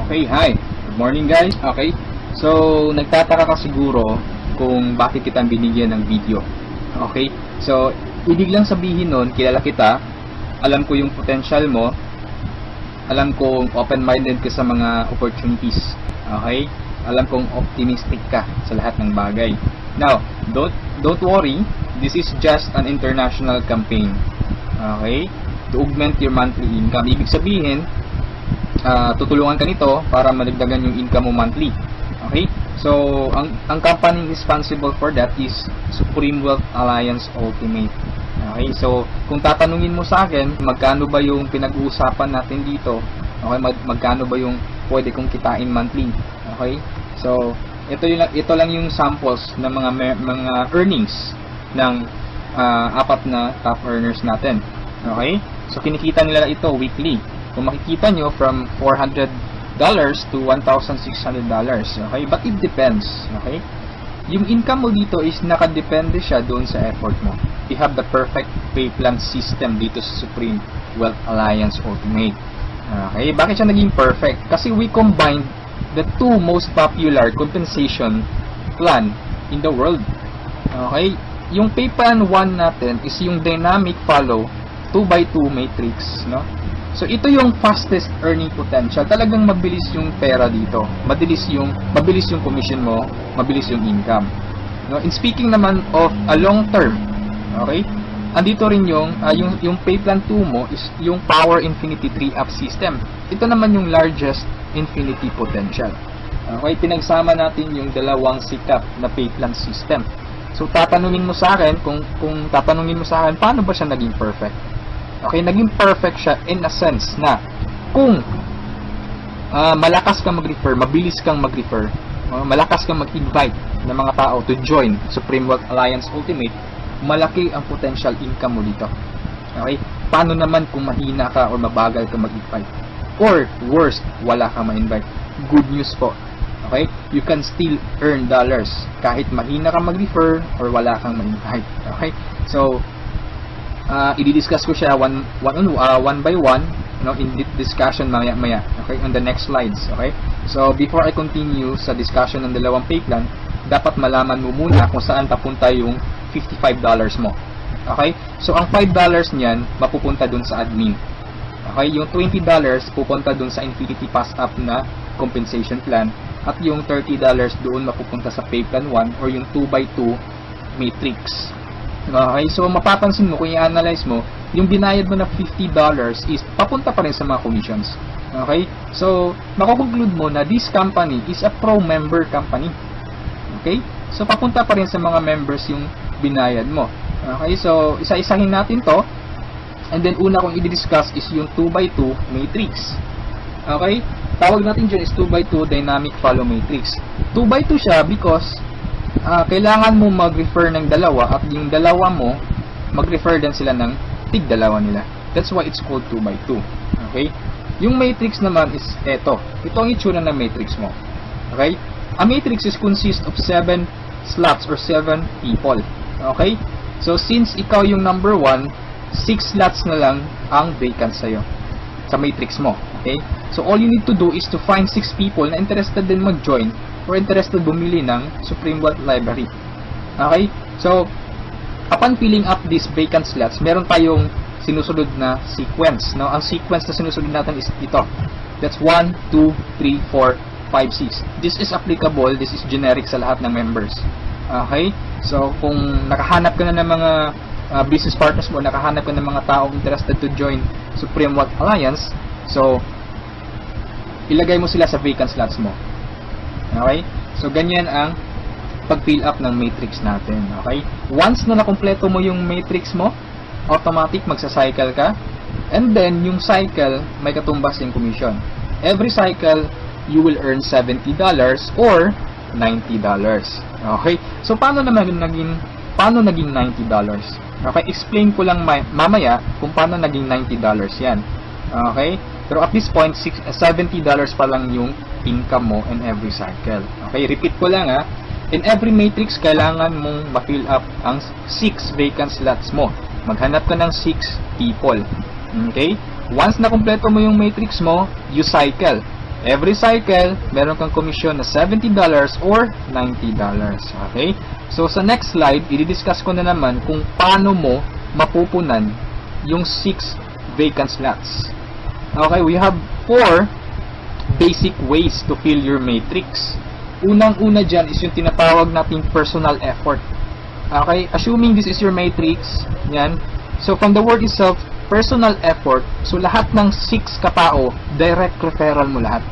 Okay, hi. Good morning guys. Okay. So, nagtataka ka siguro kung bakit kita binigyan ng video. Okay? So, ibig lang sabihin nun, kilala kita, alam ko yung potential mo, alam kong open-minded ka sa mga opportunities. Okay? Alam kong optimistic ka sa lahat ng bagay. Now, don't worry, this is just an international campaign. Okay? To augment your monthly income. Ibig sabihin, tutulungan ka nito para madagdagan yung income mo monthly. Okay? So, ang company responsible for that is Supreme Wealth Alliance Ultimate. Okay? So, kung tatanungin mo sa akin, magkano ba yung pinag-uusapan natin dito? Okay? Magkano ba yung pwede kong kitain monthly? Okay? So, ito lang yung samples ng mga earnings ng apat na top earners natin. Okay? So, kinikita nila ito weekly. Kung makikita nyo, from $400 to $1,600. Okay? But it depends. Okay? Yung income mo dito is nakadepende siya doon sa effort mo. We have the perfect pay plan system dito sa Supreme Wealth Alliance Ultimate. Okay? Bakit siya naging perfect? Kasi we combined the two most popular compensation plan in the world. Okay? Yung pay plan 1 natin is yung dynamic follow 2x2 matrix, no? So, ito yung fastest earning potential. Talagang mabilis yung pera dito. Mabilis yung commission mo, mabilis yung income. No? In speaking naman of a long term, okay? Andito rin yung pay plan 2 mo is yung Power Infinity 3-up system. Ito naman yung largest infinity potential. Okay? Pinagsama natin yung dalawang sikat na pay plan system. So, tatanungin mo sa akin, kung tatanungin mo sa akin, paano ba siya naging perfect? Okay, naging perfect siya in a sense na kung malakas kang mag-refer, mabilis kang mag-refer, malakas kang mag-invite ng mga tao to join Supreme Wealth Alliance Ultimate, malaki ang potential income mo dito. Okay? Paano naman kung mahina ka or mabagal ka mag-invite? Or worst, wala kang ma-invite. Good news po. Okay? You can still earn dollars kahit mahina kang mag-refer or wala kang ma-invite. Okay? So, i-discuss ko siya one by one, in discussion maya okay, on the next slides. Okay, so before I continue sa discussion ng dalawang pay plan, dapat malaman mo muna kung saan papunta yung $55 mo. Okay, so ang $5 niyan mapupunta dun sa admin. Okay, yung $20 pupunta dun sa Infinity Pass Up na compensation plan, at yung $30 doon mapupunta sa pay plan 1 or yung 2x2 matrix. Okay, so mapapansin mo kung i-analyze mo, yung binayad mo na $50 is papunta pa rin sa mga commissions. Okay, so makukonclude mo na this company is a pro-member company. Okay, so papunta pa rin sa mga members yung binayad mo. Okay, so isa-isahin natin to, and then una kong i-discuss is yung 2x2 matrix. Okay, tawag natin dyan is 2x2 dynamic follow matrix. 2x2 siya because kailangan mo mag-refer ng dalawa at yung dalawa mo mag-refer din sila ng tig-dalawa nila. That's why it's called 2x2. Okay? Yung matrix naman is eto. Ito ang itsura ng matrix mo. Okay? A matrix is consist of 7 slots or 7 people. Okay? So, since ikaw yung number 1, 6 slots na lang ang vacant sa'yo sa matrix mo. Okay? So, all you need to do is to find 6 people na interested din mag-join or interested bumili ng Supreme Wealth Library. Okay? So, upon filling up these vacant slots, meron tayong sinusunod na sequence. No? Ang sequence na sinusunod natin is ito. That's 1, 2, 3, 4, 5, 6. This is applicable, this is generic sa lahat ng members. Okay? So, kung nakahanap ka na ng mga business partners mo, nakahanap ka ng mga taong interested to join Supreme Wealth Alliance, so, ilagay mo sila sa vacant slots mo. Okay? So, ganyan ang pag-fill up ng matrix natin. Okay? Once na nakompleto mo yung matrix mo, automatic magsa-cycle ka. And then, yung cycle, may katumbas yung commission. Every cycle, you will earn $70 or $90. Okay? So, paano naging $90? Okay? Explain ko lang mamaya kung paano naging $90 yan. Okay? Pero at this point, $70 pa lang yung income mo in every cycle. Okay, repeat ko lang ha. In every matrix, kailangan mong ma-fill up ang 6 vacant slots mo. Maghanap ka ng 6 people. Okay? Once na kumpleto mo yung matrix mo, you cycle. Every cycle, meron kang commission na $70 or $90. Okay? So, sa next slide, i-discuss ko na naman kung paano mo mapupunan yung 6 vacant slots. Okay, we have 4 basic ways to fill your matrix. Unang-una dyan is yung tinatawag nating personal effort. Okay, assuming this is your matrix, yan. So, from the word itself, personal effort, so lahat ng 6 katao, direct referral mo lahat.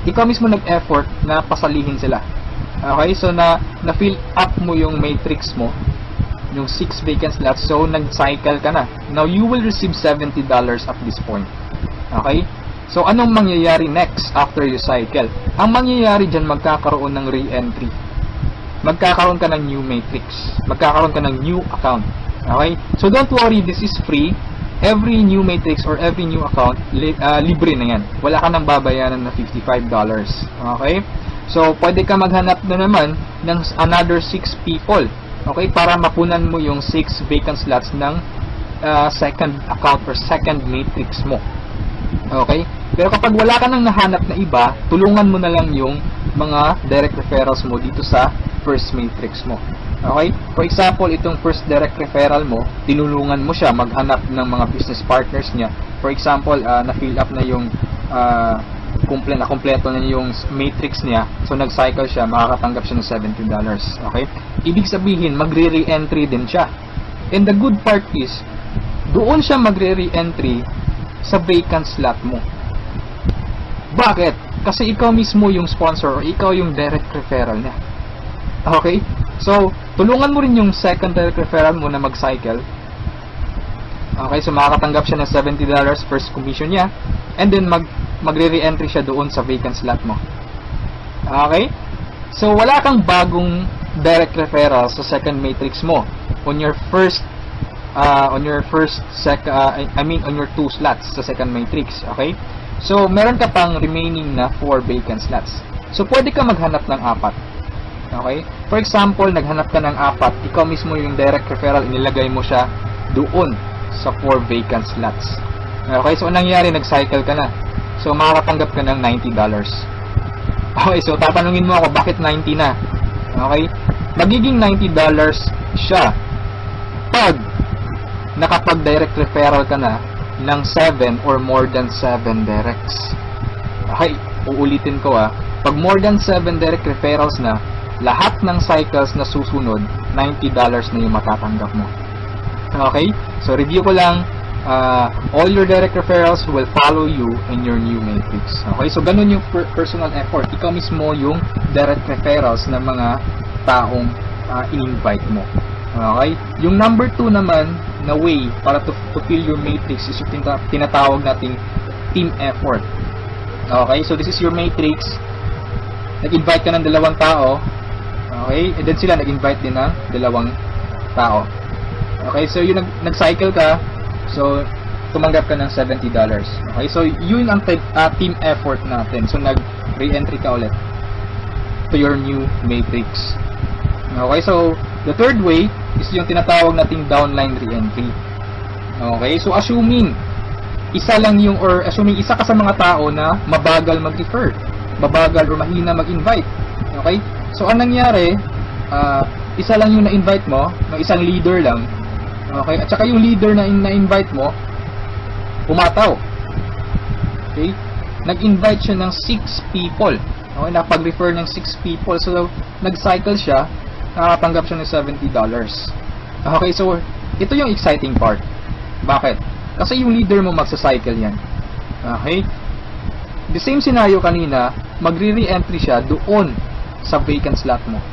Ikaw mismo nag-effort na pasalihin sila. Okay, so na-fill up mo yung matrix mo, yung 6 vacant slots, so nag-cycle ka na. Now, you will receive $70 at this point. Okay? So, anong mangyayari next after you cycle? Ang mangyayari dyan, magkakaroon ng re-entry. Magkakaroon ka ng new matrix. Magkakaroon ka ng new account. Okay? So, don't worry, this is free. Every new matrix or every new account, libre na yan. Wala ka nang babayaran na $55. Okay? So, pwede ka maghanap na naman ng another 6 people. Okay? Para mapunan mo yung 6 vacant slots ng second account or second matrix mo. Okay? Pero kapag wala ka nang nahanap na iba, tulungan mo na lang yung mga direct referrals mo dito sa first matrix mo. Okay? For example, itong first direct referral mo, tinulungan mo siya maghanap ng mga business partners niya. For example, na-fill up na yung kompleto na yung matrix niya. So, nag-cycle siya, makakatanggap siya ng $70. Okay? Ibig sabihin, magre-re-entry din siya. And the good part is, doon siya magre-re-entry sa vacant slot mo. Bakit? Kasi ikaw mismo yung sponsor or ikaw yung direct referral niya. Okay? So, tulungan mo rin yung second direct referral mo na mag-cycle. Okay? So, makakatanggap siya ng $70 first commission niya. And then, magre-re-entry siya doon sa vacant slot mo. Okay? So, wala kang bagong direct referral sa second matrix mo on your on your 2 slots sa second matrix. Okay? So, meron ka pang remaining na 4 vacant slots. So, pwede ka maghanap ng 4. Okay? For example, naghanap ka ng 4, ikaw mismo yung direct referral, inilagay mo siya doon sa 4 vacant slots. Okay? So, anong nangyari? Nag-cycle ka na. So, makakatanggap ka ng $90. Okay? So, tatanungin mo ako, bakit 90 na? Okay? Magiging $90 siya pag nakapag-direct referral ka na ng 7 or more than 7 directs. Okay, uulitin ko pag more than 7 direct referrals na, lahat ng cycles na susunod, $90 na yung matatanggap mo. Okay, so review ko lang, all your direct referrals will follow you in your new matrix. Okay, so ganun yung personal effort. Ikaw mismo yung direct referrals ng mga taong in-invite mo. Okay? Yung number 2 naman na way para to fill your matrix is yung tinatawag nating team effort. Okay? So, this is your matrix. Nag-invite ka ng 2 tao. Okay? And then sila nag-invite din ng 2 tao. Okay? So, yung nag-cycle ka. So, tumanggap ka ng $70. Okay? So, yun ang team effort natin. So, nag-re-entry ka ulit to your new matrix. Okay? So, the third way is yung tinatawag nating downline re-entry. Okay? So, assuming isa ka sa mga tao na mabagal mag-refer, mabagal or mahina mag-invite. Okay? So, anong nangyari, isa lang yung na-invite mo, ng isang leader lang. Okay? At saka yung leader na na-invite mo, pumataw. Okay? Nag-invite siya ng 6 people. Okay? Napag-refer ng 6 people. So, nag-cycle siya, nakatanggap siya ng $70. Okay, so ito yung exciting part. Bakit? Kasi yung leader mo magsa-cycle yan. Okay? The same scenario kanina, magre-re-entry siya doon sa vacant slot mo.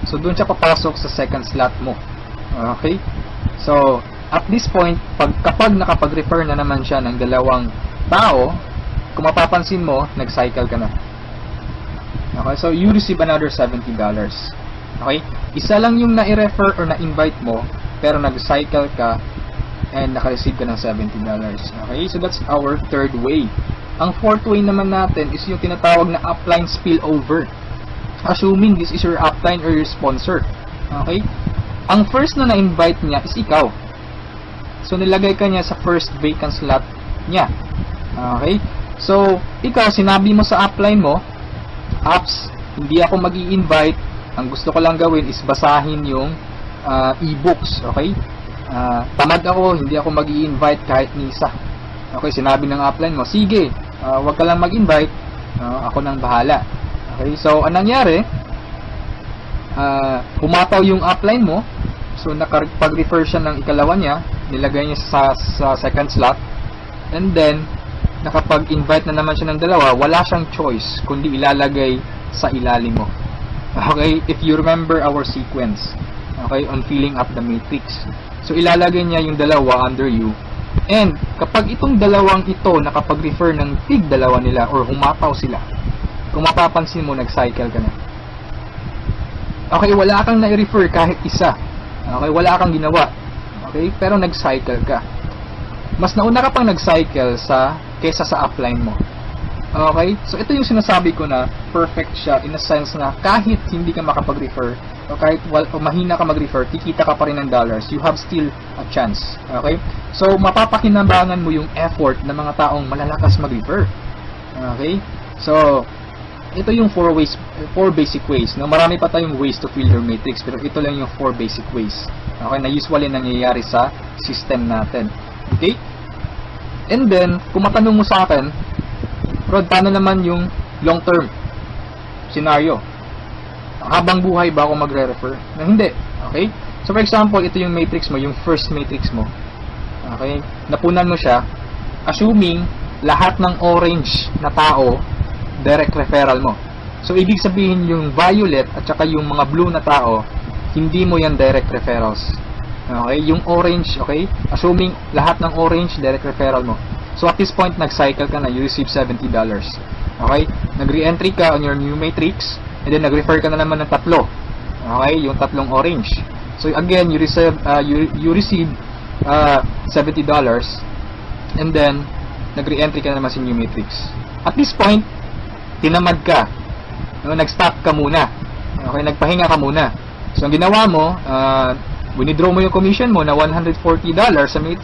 So, doon siya papasok sa second slot mo. Okay? So, at this point, kapag nakapag-refer na naman siya ng 2 tao, kung mapapansin mo, nag-cycle ka na. Okay? So, you receive another $70. Okay? Isa lang yung na-refer or na-invite mo, pero nag-cycle ka and naka-receive ka ng $70. Okay? So, that's our third way. Ang fourth way naman natin is yung tinatawag na upline spillover. Assuming this is your upline or your sponsor. Okay? Ang first na na-invite niya is ikaw. So, nilagay ka niya sa first vacant slot niya. Okay? So, ikaw, sinabi mo sa upline mo, apps, hindi ako mag-i-invite. Ang gusto ko lang gawin is basahin yung e-books, okay? Tamad ako, hindi ako mag-i-invite kahit ni isa. Okay, sinabi ng upline mo, sige, wag ka lang mag-invite, ako nang bahala. Okay, so anong nangyari? Humataw yung upline mo, so nakapag-refer siya ng ikalawa niya, nilagay niya sa second slot, and then nakapag-invite na naman siya ng dalawa, wala siyang choice kundi ilalagay sa ilalim mo. Okay, if you remember our sequence, okay, on filling up the matrix. So ilalagay niya yung dalawa under you. And kapag itong dalawang ito nakapag-refer ng tig-dalawa nila or humataw sila, kung mapapansin mo, nag-cycle ka na. Okay, wala kang na-refer kahit isa. Okay, wala kang ginawa. Okay, pero nag-cycle ka. Mas nauna ka pang nag-cycle kesa sa upline mo. Okay, so ito yung sinasabi ko na perfect siya in a sense na kahit hindi ka makapag-refer o kahit mahina ka mag-refer, kikita ka pa rin ng dollars. You have still a chance. Okay, so mapapakinabangan mo yung effort ng mga taong malalakas mag-refer. Okay, so ito yung 4 basic ways. No? Marami pa tayong ways to fill your matrix, pero ito lang yung 4 basic ways. Okay, na usually nangyayari sa system natin. Okay? And then, kung matanong mo sa akin, Rod, paano naman yung long-term scenario? Habang buhay ba ako magre-refer? Na hindi. Okay? So, for example, ito yung matrix mo, yung first matrix mo. Okay? Napunan mo siya, assuming lahat ng orange na tao direct referral mo. So, ibig sabihin yung violet at saka yung mga blue na tao, hindi mo yan direct referrals. Okay? Yung orange, okay? Assuming lahat ng orange, direct referral mo. So, at this point, nag-cycle ka na, you receive $70. Okay? Nag-re-entry ka on your new matrix, and then nag-refer ka na naman ng tatlo. Okay? Yung tatlong orange. So, again, you receive $70, and then, nag-re-entry ka na naman sa new matrix. At this point, tinamad ka. No, nag-stop ka muna. Okay, nagpahinga ka muna. So, ang ginawa mo, winidraw mo yung commission mo na $140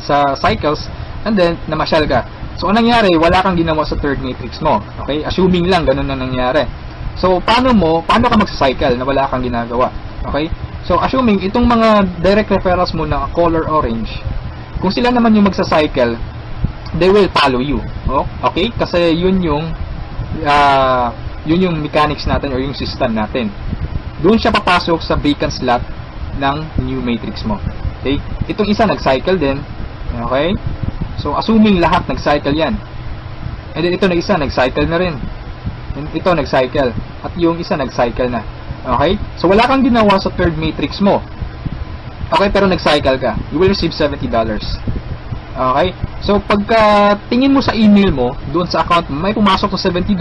sa cycles, and then, namasyal ka. So, anong nangyari? Wala kang ginawa sa third matrix mo. Okay? Assuming lang, ganun na nangyari. So, paano ka magsa-cycle na wala kang ginagawa? Okay? So, assuming, itong mga direct referrals mo na color orange, kung sila naman yung magsa-cycle, they will follow you. Okay? Kasi yun yung mechanics natin or yung system natin. Doon siya papasok sa vacant slot ng new matrix mo. Okay? Itong isa nag-cycle din. Okay? So, assuming lahat nag-cycle yan. And then ito na isa, nag-cycle na rin. And ito, nag-cycle. At yung isa, nag-cycle na. Okay? So, wala kang ginawa sa third matrix mo. Okay, pero nag-cycle ka. You will receive $70. Okay? So, pagka tingin mo sa email mo, doon sa account mo, may pumasok na $70.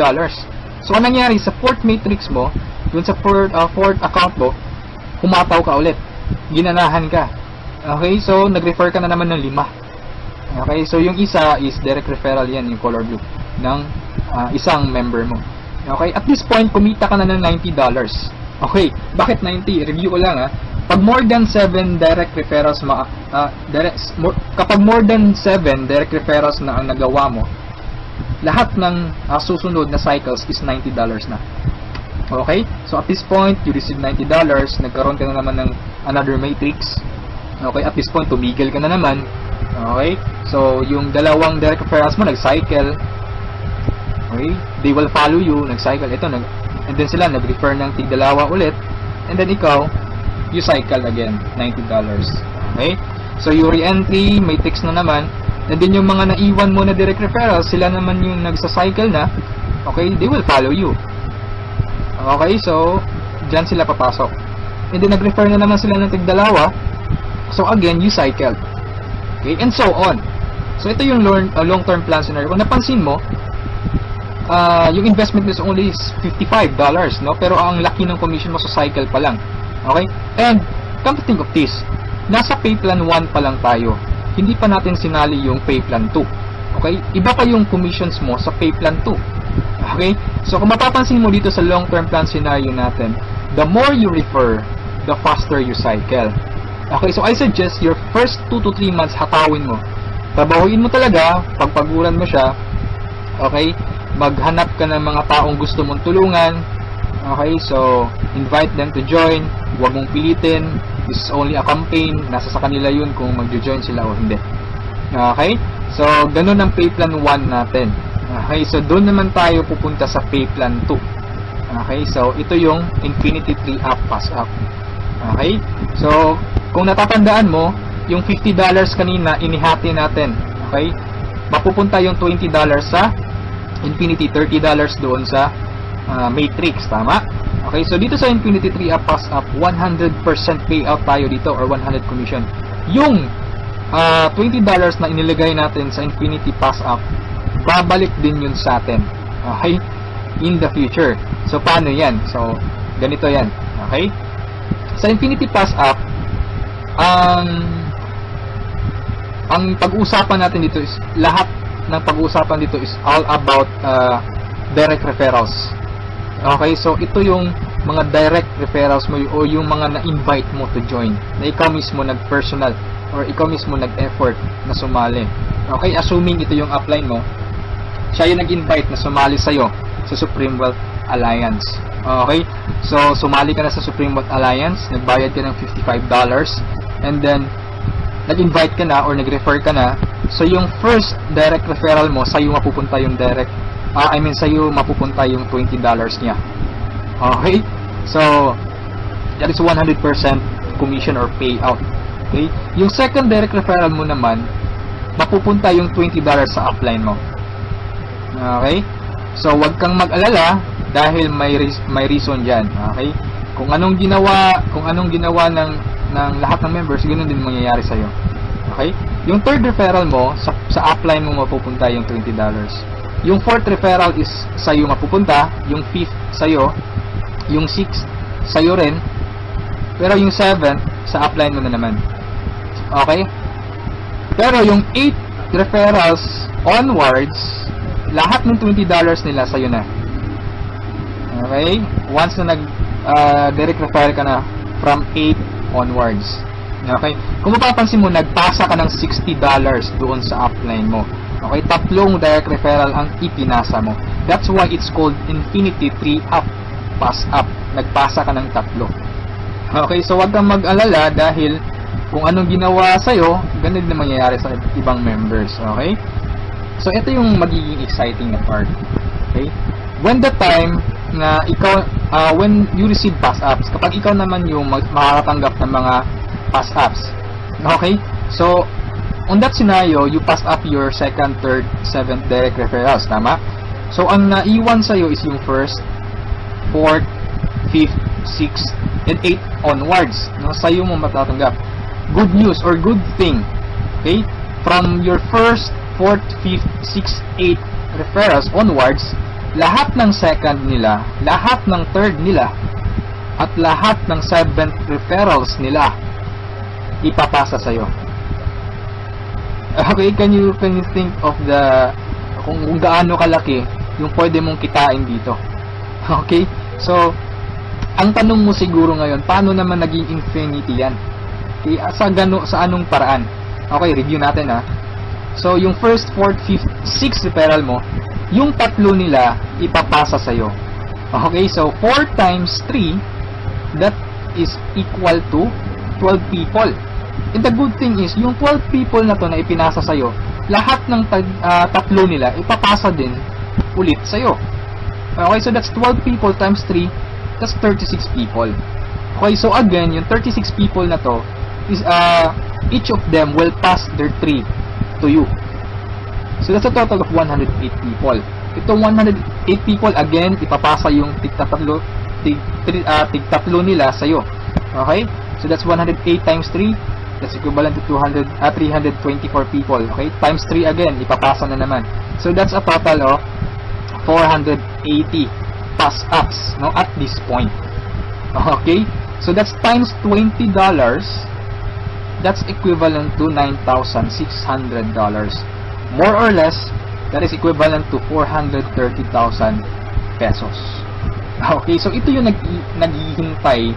So, anong nangyari? Sa fourth matrix mo, doon sa fourth account mo, humataw ka ulit. Ginanahan ka. Okay? So, nag-refer ka na naman ng 5. Okay? So, yung isa is direct referral yan, yung color blue, ng isang member mo. Okay? At this point, kumita ka na ng $90. Okay? Bakit 90? Review ko lang Pag more than 7 direct referrals kapag more than 7 direct referrals na ang nagawa mo, lahat ng susunod na cycles is $90 na. Okay? So, at this point, you receive $90. Nagkaroon ka na naman ng another matrix. Okay? At this point, tumigil ka na naman. Okay? So, yung dalawang direct referrals mo, nag-cycle. Okay? They will follow you, nag-cycle. Ito, and then sila, nag-refer ng tig-dalawa ulit. And then, ikaw, you cycle again, $90. Okay? So, yung re-entry, matrix na naman. And then, yung mga naiwan mo na direct referrals, sila naman yung nagsa-cycle na. Okay? They will follow you. Okay? So, dyan sila papasok. And then, nag-refer na naman sila ng tig-dalawa. So, again, you cycle. Okay? And so on. So, ito yung long-term plan scenario. Kung napansin mo, yung investment is only $55, no? Pero ang laki ng commission mo sa cycle pa lang. Okay? And, come to think of this, nasa pay plan 1 pa lang tayo. Hindi pa natin sinali yung pay plan 2. Okay? Iba pa yung commissions mo sa pay plan 2. Okay? So, kung mapapansin mo dito sa long-term plan scenario natin, the more you refer, the faster you cycle. Okay? So, I suggest your first 2 to 3 months hatawin mo. Trabahuin mo talaga, pagpaguran mo siya, Okay? Maghanap ka ng mga taong gusto mong tulungan. Okay? So, invite them to join. Huwag mong pilitin. This is only a campaign. Nasa sa kanila yun kung mag-join sila o hindi. Okay? So, ganun ang pay plan 1 natin. Okay? So, doon naman tayo pupunta sa pay plan 2. Okay? So, ito yung Infinity 3 Up Pass Up. Okay? So, kung natatandaan mo, yung $50 kanina, inihati natin. Okay? Mapupunta yung $20 sa Infinity, $30 doon sa Matrix. Tama? Okay? So, dito sa Infinity 3 Up Pass Up, 100% payout tayo dito or 100 commission. Yung $20 na inilagay natin sa Infinity Pass Up, babalik din yun sa atin. Okay? In the future. So, paano yan? So, ganito yan. Okay? Sa Infinity Pass Up, ang pag-uusapan natin dito is, lahat ng pag-uusapan dito is all about direct referrals. Okay, so ito yung mga direct referrals mo o yung mga na-invite mo to join, na ikaw mismo nag-personal or ikaw mismo nag-effort na sumali. Okay, assuming ito yung upline mo, siya yung nag-invite na sumali sa'yo sa Supreme Wealth Alliance. Okay, so sumali ka na sa Supreme Wealth Alliance, nagbayad ka ng $55, and then nag-invite ka na or nag-refer ka na, so yung first direct referral mo, sa'yo mapupunta yung sa'yo mapupunta yung $20 niya. Okay? So, that is 100% commission or payout. Okay? Yung second direct referral mo naman, mapupunta yung $20 sa upline mo. Okay? So, wag kang mag-alala dahil may reason dyan. Okay? Kung anong ginawa ng lahat ng members, ganoon din mangyayari sa iyo. Okay? Yung third referral mo, sa upline mo mapupunta yung $20. Yung fourth referral is sa iyo mapupunta, yung fifth sa iyo, yung sixth sa iyo rin, pero yung seventh sa upline mo na naman. Okay? Pero yung 8 referrals onwards, lahat ng $20 nila sa iyo na. Okay? Once na direct referral ka na from 8 onwards. Okay? Kung mapapansin mo, nagpasa ka ng $60 doon sa upline mo. Okay? Tatlong direct referral ang ipinasa mo. That's why it's called Infinity 3 Up Pass Up. Nagpasa ka ng tatlo. Okay? So, wag kang mag-alala dahil kung anong ginawa sa'yo, ganun din mangyayari sa ibang members. Okay? So, ito yung magiging exciting na part. Okay? When the time na ikaw, when you receive pass-ups, kapag ikaw naman yung makakatanggap ng mga pass-ups, okay? So, on that scenario, you pass up your second, third, seventh direct referrals, tama? So, ang naiwan sa'yo is yung first, fourth, fifth, sixth, and eighth onwards. No? Sa'yo mo matatanggap. Good news or good thing, okay? From your first, fourth, fifth, sixth, eighth referrals onwards, lahat ng second nila, lahat ng third nila, at lahat ng seventh referrals nila, ipapasa sa'yo. Okay, can you think of kung gaano kalaki yung pwede mong kitain dito? Okay? So, ang tanong mo siguro ngayon, paano naman naging infinity yan? Okay, sa anong paraan? Okay, review natin ha. So, yung first, fourth, fifth, sixth referral mo, yung tatlo nila ipapasa sa'yo. Okay, so 4 times 3, that is equal to 12 people. And the good thing is, yung 12 people na to na ipinasa sa'yo, lahat ng tatlo nila ipapasa din ulit sa'yo. Okay, so that's 12 people times 3, that's 36 people. Okay, so again, yung 36 people na to, is each of them will pass their 3 to you. So that's a total of 108 people. Itong 108 people, again, ipapasa yung tigtatlo nila sa'yo. Okay? So that's 108 times 3. That's equivalent to 324 people. Okay? Times 3 again, ipapasa na naman. So that's a total of 480 pass-ups, no, at this point. Okay? So that's times $20. That's equivalent to $9,600. More or less, that is equivalent to 430,000 pesos. Okay, so ito yung naghihintay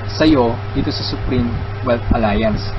sa'yo dito sa Supreme Wealth Alliance.